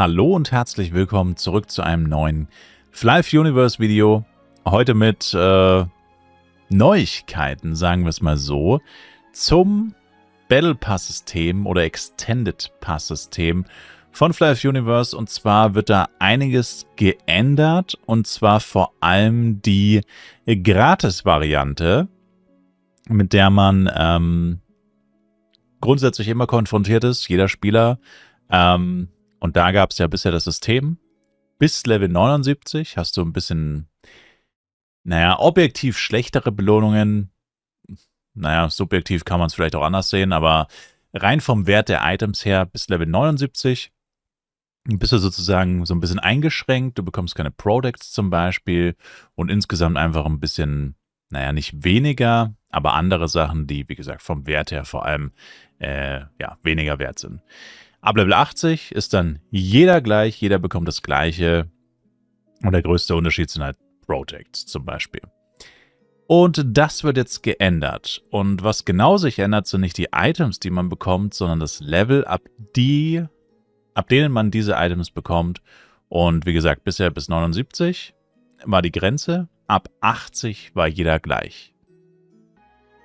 Hallo und herzlich willkommen zurück zu einem neuen Flive Universe Video. Heute mit Neuigkeiten, sagen wir es mal so, zum Battle Pass System oder Extended Pass System von Flive Universe. Und zwar wird da einiges geändert, und zwar vor allem die Gratis-Variante, mit der man grundsätzlich immer konfrontiert ist, jeder Spieler. Und da gab es ja bisher das System. Bis Level 79 hast du ein bisschen, objektiv schlechtere Belohnungen. Subjektiv kann man es vielleicht auch anders sehen, aber rein vom Wert der Items her, bis Level 79 bist du sozusagen so ein bisschen eingeschränkt. Du bekommst keine Products zum Beispiel und insgesamt einfach ein bisschen, nicht weniger, aber andere Sachen, die, wie gesagt, vom Wert her vor allem weniger wert sind. Ab Level 80 ist dann jeder gleich, jeder bekommt das Gleiche. Und der größte Unterschied sind halt Projects zum Beispiel. Und das wird jetzt geändert. Und was genau sich ändert, sind nicht die Items, die man bekommt, sondern das Level, ab denen man diese Items bekommt. Und wie gesagt, bisher bis 79 war die Grenze. Ab 80 war jeder gleich.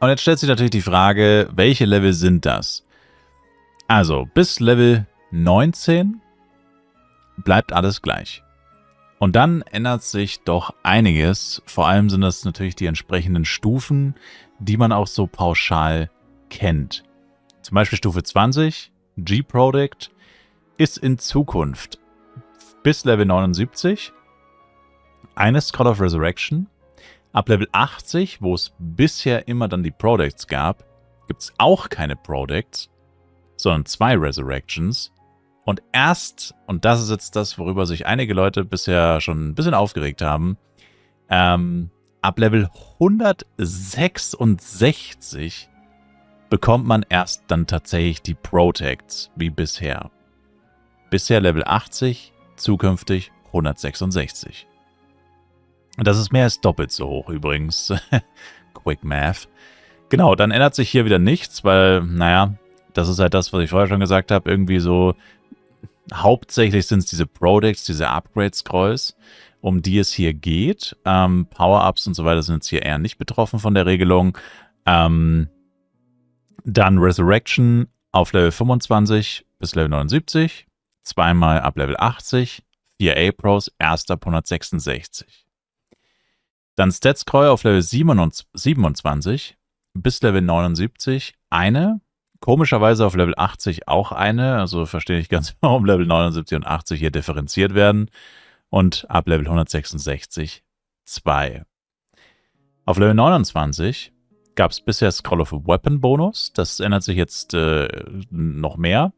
Und jetzt stellt sich natürlich die Frage, welche Level sind das? Also, bis Level 19 bleibt alles gleich. Und dann ändert sich doch einiges. Vor allem sind das natürlich die entsprechenden Stufen, die man auch so pauschal kennt. Zum Beispiel Stufe 20, G-Product, ist in Zukunft bis Level 79 eine Scroll of Resurrection. Ab Level 80, wo es bisher immer dann die Products gab, gibt es auch keine Products, sondern 2 Resurrections. Und und das ist jetzt das, worüber sich einige Leute bisher schon ein bisschen aufgeregt haben, ab Level 166 bekommt man erst dann tatsächlich die Protects, wie bisher. Bisher Level 80, zukünftig 166. Und das ist mehr als doppelt so hoch übrigens. Quick Math. Genau, dann ändert sich hier wieder nichts, weil, das ist halt das, was ich vorher schon gesagt habe. Irgendwie so, hauptsächlich sind es diese Products, diese Upgrade-Scrolls, um die es hier geht. Power-Ups und so weiter sind jetzt hier eher nicht betroffen von der Regelung. Dann Resurrection auf Level 25 bis Level 79. Zweimal ab Level 80. 4 A-Pros, erst ab 166. Dann Stat-Scroll auf Level 27 bis Level 79. Eine. Komischerweise auf Level 80 auch eine, also verstehe ich ganz genau, warum Level 79 und 80 hier differenziert werden. Und ab Level 166 2. Auf Level 29 gab es bisher Scroll of Weapon Bonus, das ändert sich jetzt noch mehr.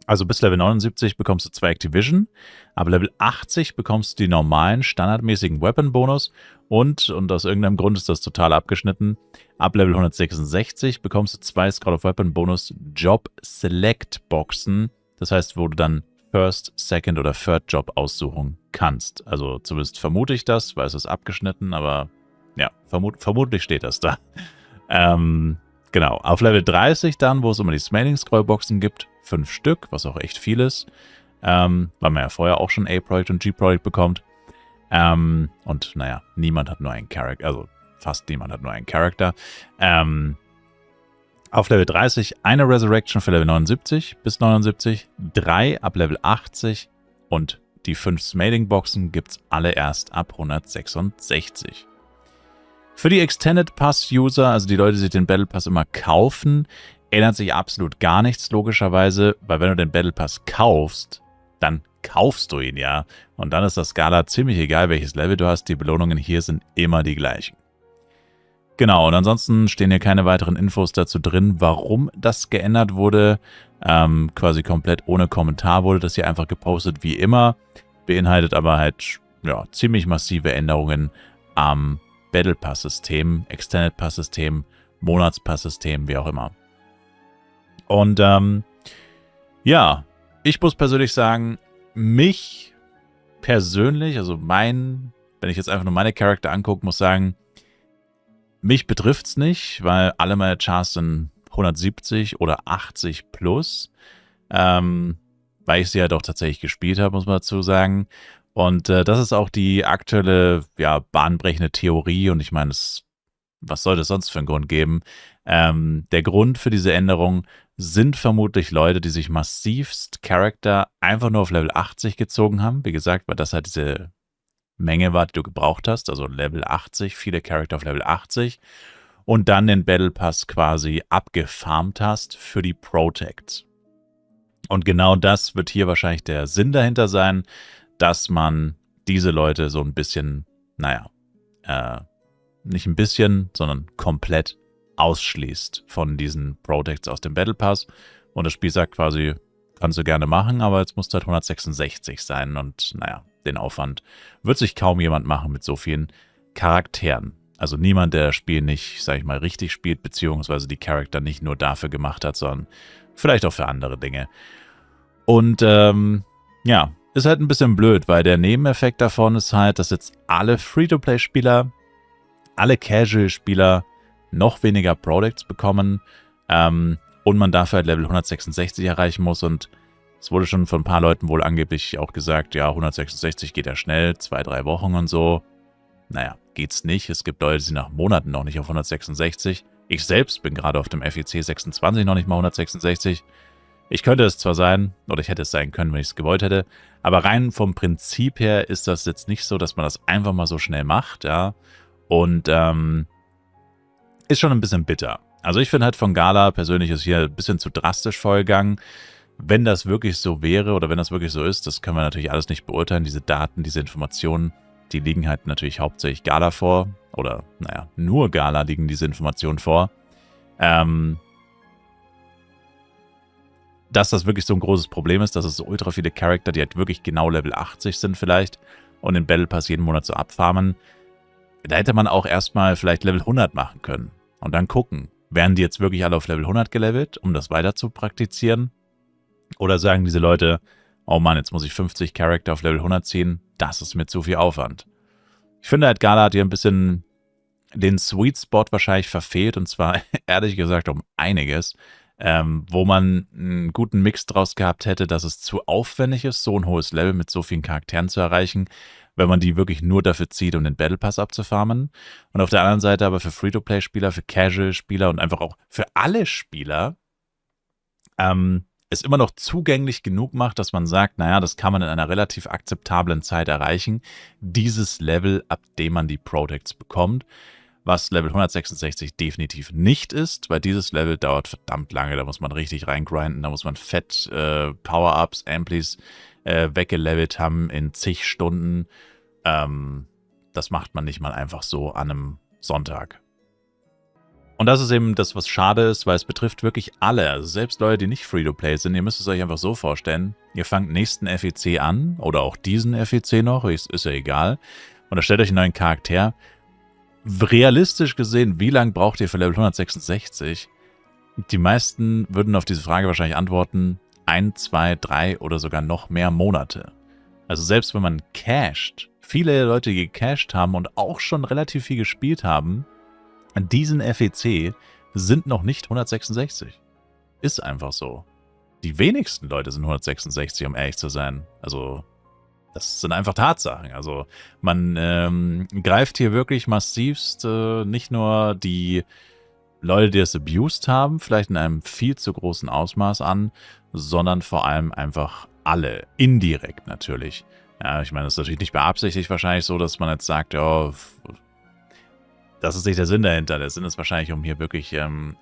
Also bis Level 79 bekommst du 2 Activision, ab Level 80 bekommst du die normalen, standardmäßigen Weapon Bonus und aus irgendeinem Grund ist das total abgeschnitten. Ab Level 166 bekommst du 2 Scroll of Weapon Bonus Job Select Boxen, das heißt, wo du dann First, Second oder Third Job aussuchen kannst. Also zumindest vermute ich das, weil es ist abgeschnitten, aber ja, vermutlich steht das da. Genau, auf Level 30 dann, wo es immer die Smiling Scroll Boxen gibt, 5 Stück, was auch echt viel ist, weil man ja vorher auch schon A-Project und G-Project bekommt. Und niemand hat nur einen Charakter, also fast niemand hat nur einen Charakter. Auf Level 30 eine Resurrection für Level 79 bis 79, 3 ab Level 80 und die 5 Smiling Boxen gibt es alle erst ab 166. Für die Extended Pass User, also die Leute, die sich den Battle Pass immer kaufen, ändert sich absolut gar nichts, logischerweise, weil wenn du den Battle Pass kaufst, dann kaufst du ihn ja. Und dann ist das Skala ziemlich egal, welches Level du hast. Die Belohnungen hier sind immer die gleichen. Genau, und ansonsten stehen hier keine weiteren Infos dazu drin, warum das geändert wurde. Quasi komplett ohne Kommentar wurde das hier einfach gepostet, wie immer. Beinhaltet aber halt ziemlich massive Änderungen am Battle Pass System, Extended Pass System, Monatspass System, wie auch immer. Und ich muss persönlich sagen, mich persönlich, also wenn ich jetzt einfach nur meine Charakter angucke, muss sagen, mich betrifft es nicht, weil alle meine Chars sind 170 oder 80 plus. weil ich sie ja doch tatsächlich gespielt habe, muss man dazu sagen. Und das ist auch die aktuelle, ja, bahnbrechende Theorie. Und ich meine, was soll das sonst für einen Grund geben? Der Grund für diese Änderung sind vermutlich Leute, die sich massivst Charakter einfach nur auf Level 80 gezogen haben. Wie gesagt, weil das halt diese Menge war, die du gebraucht hast. Also Level 80, viele Charakter auf Level 80. Und dann den Battle Pass quasi abgefarmt hast für die Protects. Und genau das wird hier wahrscheinlich der Sinn dahinter sein, dass man diese Leute so ein bisschen, naja, nicht ein bisschen, sondern komplett ausschließt von diesen Protects aus dem Battle Pass. Und das Spiel sagt quasi, kannst du gerne machen, aber jetzt muss halt 166 sein. Und naja, den Aufwand wird sich kaum jemand machen mit so vielen Charakteren. Also niemand, der das Spiel nicht, sag ich mal, richtig spielt, beziehungsweise die Charakter nicht nur dafür gemacht hat, sondern vielleicht auch für andere Dinge. Und ja, ist halt ein bisschen blöd, weil der Nebeneffekt davon ist halt, dass jetzt alle Free-to-Play-Spieler, alle Casual-Spieler noch weniger Products bekommen und man dafür halt Level 166 erreichen muss. Und es wurde schon von ein paar Leuten wohl angeblich auch gesagt, ja, 166 geht ja schnell, 2-3 Wochen und so. Naja, geht's nicht. Es gibt Leute, die sind nach Monaten noch nicht auf 166. Ich selbst bin gerade auf dem FEC 26 noch nicht mal 166. Ich könnte es zwar sein, oder ich hätte es sein können, wenn ich es gewollt hätte, aber rein vom Prinzip her ist das jetzt nicht so, dass man das einfach mal so schnell macht, ja. Und ist schon ein bisschen bitter. Also ich finde halt von Gala persönlich ist hier ein bisschen zu drastisch vorgegangen. Wenn das wirklich so wäre oder wenn das wirklich so ist, das können wir natürlich alles nicht beurteilen. Diese Daten, diese Informationen, die liegen halt natürlich hauptsächlich Gala vor. Oder, naja, nur Gala liegen diese Informationen vor. Dass das wirklich so ein großes Problem ist, dass es so ultra viele Charakter, die halt wirklich genau Level 80 sind vielleicht und den Battle Pass jeden Monat so abfarmen, da hätte man auch erstmal vielleicht Level 100 machen können und dann gucken, werden die jetzt wirklich alle auf Level 100 gelevelt, um das weiter zu praktizieren? Oder sagen diese Leute, oh Mann, jetzt muss ich 50 Charakter auf Level 100 ziehen, das ist mir zu viel Aufwand. Ich finde halt, Gala hat hier ein bisschen den Sweet Spot wahrscheinlich verfehlt und zwar ehrlich gesagt um einiges. Wo man einen guten Mix draus gehabt hätte, dass es zu aufwendig ist, so ein hohes Level mit so vielen Charakteren zu erreichen, wenn man die wirklich nur dafür zieht, um den Battle Pass abzufarmen. Und auf der anderen Seite aber für Free-to-Play-Spieler, für Casual-Spieler und einfach auch für alle Spieler es immer noch zugänglich genug macht, dass man sagt, naja, das kann man in einer relativ akzeptablen Zeit erreichen, dieses Level, ab dem man die Protects bekommt. Was Level 166 definitiv nicht ist, weil dieses Level dauert verdammt lange, da muss man richtig reingrinden, da muss man fett Power-Ups, Amplis weggelevelt haben in zig Stunden. Das macht man nicht mal einfach so an einem Sonntag. Und das ist eben das, was schade ist, weil es betrifft wirklich alle, also selbst Leute, die nicht Free-to-Play sind. Ihr müsst es euch einfach so vorstellen, ihr fangt nächsten FEC an, oder auch diesen FEC noch, ist ja egal, und da stellt euch einen neuen Charakter. Realistisch gesehen, wie lange braucht ihr für Level 166? Die meisten würden auf diese Frage wahrscheinlich antworten, 1, 2, 3 oder sogar noch mehr Monate. Also selbst wenn man casht, viele Leute, die gecasht haben und auch schon relativ viel gespielt haben, an diesen FEC sind noch nicht 166. Ist einfach so. Die wenigsten Leute sind 166, um ehrlich zu sein. Also das sind einfach Tatsachen. Also man greift hier wirklich massivst nicht nur die Leute, die es abused haben, vielleicht in einem viel zu großen Ausmaß an, sondern vor allem einfach alle. Indirekt natürlich. Ja, ich meine, das ist natürlich nicht beabsichtigt wahrscheinlich so, dass man jetzt sagt, ja, das ist nicht der Sinn dahinter. Der Sinn ist wahrscheinlich, um hier wirklich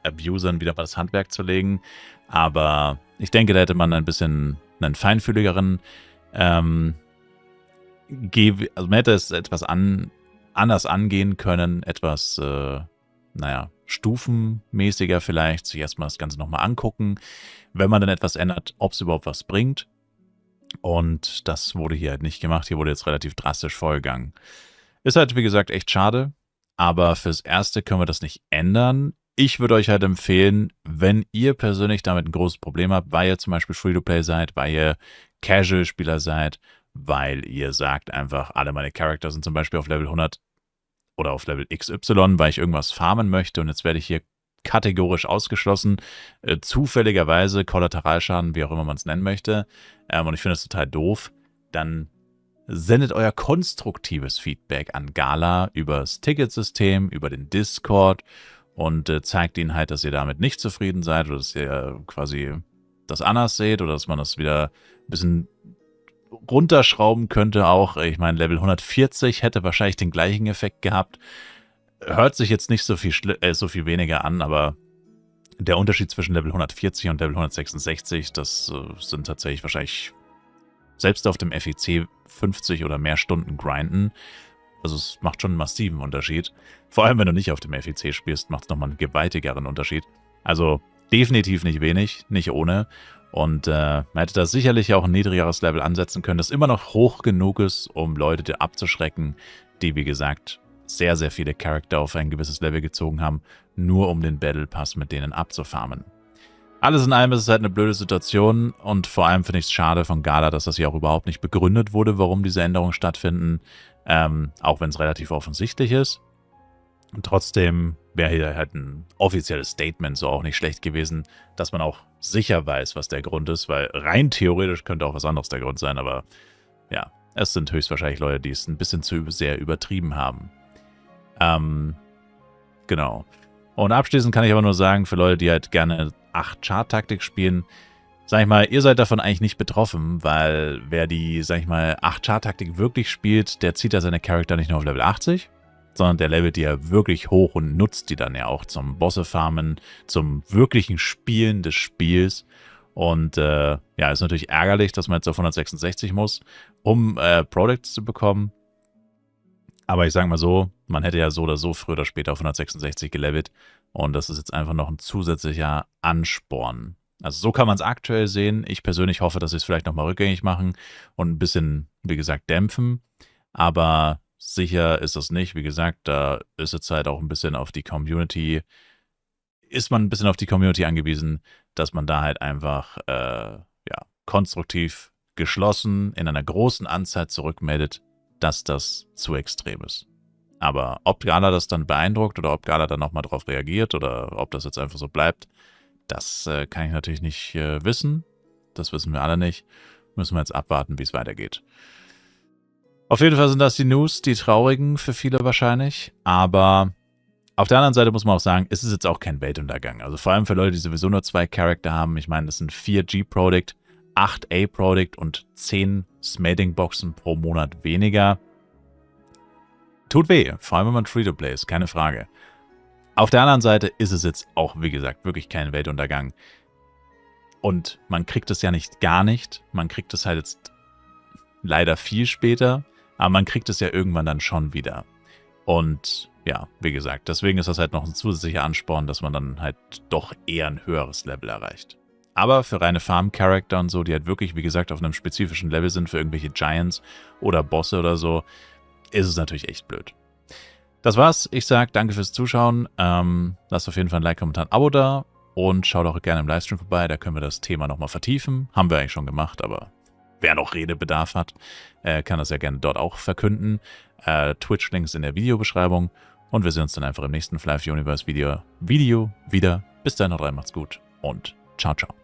Abusern wieder mal das Handwerk zu legen. Aber ich denke, da hätte man ein bisschen einen feinfühligeren also man hätte es etwas anders angehen können, etwas, naja, stufenmäßiger vielleicht, sich erstmal das Ganze nochmal angucken, wenn man dann etwas ändert, ob es überhaupt was bringt. Und das wurde hier halt nicht gemacht, hier wurde jetzt relativ drastisch vorgegangen. Ist halt, wie gesagt, echt schade, aber fürs Erste können wir das nicht ändern. Ich würde euch halt empfehlen, wenn ihr persönlich damit ein großes Problem habt, weil ihr zum Beispiel Free-to-Play seid, weil ihr Casual-Spieler seid, weil ihr sagt einfach, alle meine Charakter sind zum Beispiel auf Level 100 oder auf Level XY, weil ich irgendwas farmen möchte und jetzt werde ich hier kategorisch ausgeschlossen. Zufälligerweise, Kollateralschaden, wie auch immer man es nennen möchte. Und ich finde das total doof. Dann sendet euer konstruktives Feedback an Gala über das Ticketsystem, über den Discord und zeigt ihnen halt, dass ihr damit nicht zufrieden seid oder dass ihr quasi das anders seht oder dass man das wieder ein bisschen runterschrauben könnte auch. Ich meine, Level 140 hätte wahrscheinlich den gleichen Effekt gehabt. Hört sich jetzt nicht so viel weniger an, aber der Unterschied zwischen Level 140 und Level 166, das sind tatsächlich wahrscheinlich selbst auf dem FEC 50 oder mehr Stunden grinden. Also es macht schon einen massiven Unterschied. Vor allem, wenn du nicht auf dem FEC spielst, macht es nochmal einen gewaltigeren Unterschied. Also definitiv nicht wenig, nicht ohne. Und man hätte da sicherlich auch ein niedrigeres Level ansetzen können, das immer noch hoch genug ist, um Leute abzuschrecken, die, wie gesagt, sehr, sehr viele Charakter auf ein gewisses Level gezogen haben, nur um den Battle Pass mit denen abzufarmen. Alles in allem ist es halt eine blöde Situation und vor allem finde ich es schade von Gala, dass das ja auch überhaupt nicht begründet wurde, warum diese Änderungen stattfinden, auch wenn es relativ offensichtlich ist. Und trotzdem wäre hier halt ein offizielles Statement so auch nicht schlecht gewesen, dass man auch sicher weiß, was der Grund ist, weil rein theoretisch könnte auch was anderes der Grund sein, aber ja, es sind höchstwahrscheinlich Leute, die es ein bisschen zu sehr übertrieben haben. Genau. Und abschließend kann ich aber nur sagen, für Leute, die halt gerne 8 Chart-Taktik spielen, sag ich mal, ihr seid davon eigentlich nicht betroffen, weil wer die, sag ich mal, 8 Chart-Taktik wirklich spielt, der zieht ja seine Charakter nicht nur auf Level 80, sondern der levelt die ja wirklich hoch und nutzt die dann ja auch zum Bosse-Farmen, zum wirklichen Spielen des Spiels. Und ja, ist natürlich ärgerlich, dass man jetzt auf 166 muss, um Products zu bekommen. Aber ich sage mal so, man hätte ja so oder so früher oder später auf 166 gelevelt. Und das ist jetzt einfach noch ein zusätzlicher Ansporn. Also so kann man es aktuell sehen. Ich persönlich hoffe, dass sie es vielleicht nochmal rückgängig machen und ein bisschen, wie gesagt, dämpfen. Aber sicher ist das nicht. Wie gesagt, da ist jetzt halt auch ein bisschen auf die Community, ist man ein bisschen auf die Community angewiesen, dass man da halt einfach ja, konstruktiv geschlossen in einer großen Anzahl zurückmeldet, dass das zu extrem ist. Aber ob Gala das dann beeindruckt oder ob Gala dann nochmal drauf reagiert oder ob das jetzt einfach so bleibt, das kann ich natürlich nicht wissen. Das wissen wir alle nicht. Müssen wir jetzt abwarten, wie es weitergeht. Auf jeden Fall sind das die News, die traurigen für viele wahrscheinlich. Aber auf der anderen Seite muss man auch sagen, ist es jetzt auch kein Weltuntergang. Also vor allem für Leute, die sowieso nur 2 Charakter haben. Ich meine, das sind 4 G-Product, 8 A-Product und 10 Smelting-Boxen pro Monat weniger. Tut weh, vor allem wenn man Free-to-Play ist, keine Frage. Auf der anderen Seite ist es jetzt auch, wie gesagt, wirklich kein Weltuntergang. Und man kriegt es ja nicht gar nicht. Man kriegt es halt jetzt leider viel später, aber man kriegt es ja irgendwann dann schon wieder. Und ja, wie gesagt, deswegen ist das halt noch ein zusätzlicher Ansporn, dass man dann halt doch eher ein höheres Level erreicht. Aber für reine Farm-Charakter und so, die halt wirklich, wie gesagt, auf einem spezifischen Level sind, für irgendwelche Giants oder Bosse oder so, ist es natürlich echt blöd. Das war's. Ich sag danke fürs Zuschauen. Lasst auf jeden Fall ein Like, Kommentar, ein Abo da und schaut auch gerne im Livestream vorbei. Da können wir das Thema nochmal vertiefen. Haben wir eigentlich schon gemacht, aber wer noch Redebedarf hat, kann das ja gerne dort auch verkünden. Twitch-Links in der Videobeschreibung. Und wir sehen uns dann einfach im nächsten Fly Universe Video wieder. Bis dahin, haut rein, macht's gut und ciao, ciao.